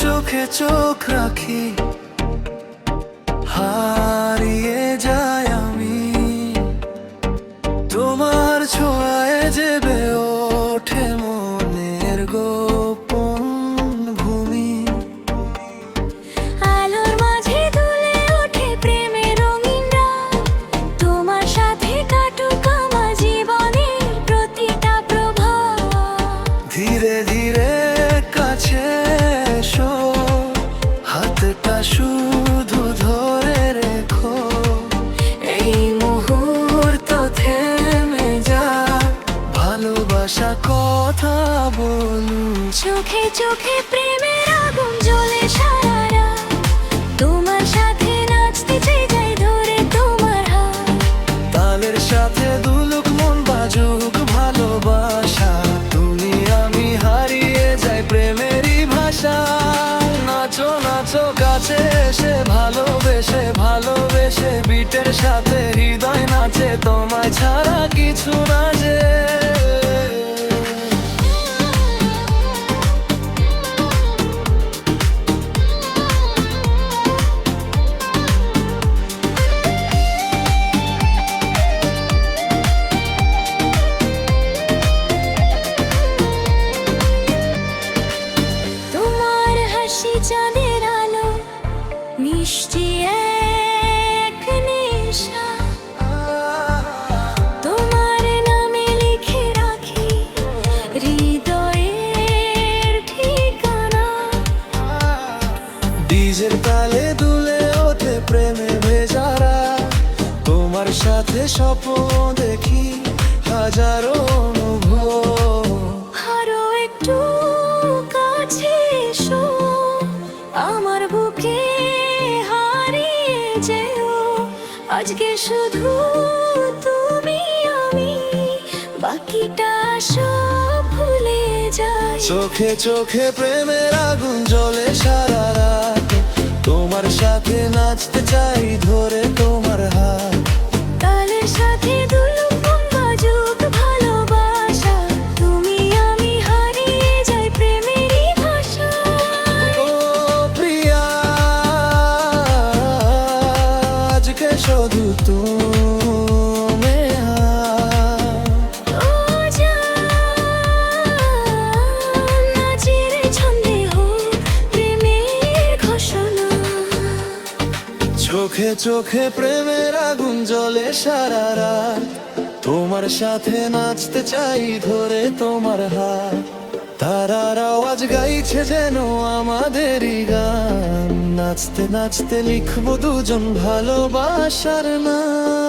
চোখে চোখ রাখি, হারিয়ে যায় আমি তোমার ছোঁয়ায়, জেবে ওঠে মনের গোপন ভূমি। আলোর মাঝে দুলে ওঠে প্রেমের রঙিন রাত, তোমার সাথে কাটুক আমার জীবনের প্রতিটা প্রভাত। ধীরে ধীরে কাছে এসো, হাতটা শুধু ধরে রেখো, এই মুহূর্ত থেমে যা, ভালোবাসা কথা বলুন। চোখে চোখে প্রেমের আগুন জ্বলে সারা রাত, তোমার সাথে নাচতে চাই যাই ধরে তোমার হাত। তালের সাথে দুলুক মন বাজুক ভালোবাসা, তুমি আমি হারিয়ে যাই প্রেমেরই ভাষা। নাচো নাচো কাছে এসে, ভালোবেসে ভালোবেসে বিটের সাথে হৃদয় নাচে, তোমায় ছাড়া কিছু না যে। তোমার হাসি চাঁদের আলো, মিষ্টি এক নেশা, তোমার নামে লিখে রাখি হৃদয়ের ঠিকানা। ডিজের তালে দুলে ওঠে প্রেমে ভেজারা, তোমার সাথে স্বপ্ন দেখি হাজারো অনুভব। আরো একটু কাছে এসো, আমার বুকে হারিয়ে যেও, আজকে শুধু তুমি আমি, বাকিটা সব ভুলে যাই। চোখে চোখে প্রেমের আগুন জ্বলে সারা রাত, তোমার সাথে নাচতে চাই ধরে তোমার হাত। তালের সাথে দুলুক মন বাজুক ভালোবাসা, তুমি আমি হারিয়ে যাই প্রেমেরই ভাষা। ও প্রিয়া, আজকে শুধু তুমি ও জান, নাচের ছন্দে হোক প্রেমের ঘোষণা। চোখে চোখে প্রেমের আগুন জ্বলে সারা রাত, তোমার সাথে নাচতে চাই ধরে তোমার হাত। তারার আওয়াজ গাইছে যেন আমাদেরই গান, নাচতে নাচতে লিখবো দুজন ভালোবাসার নাম।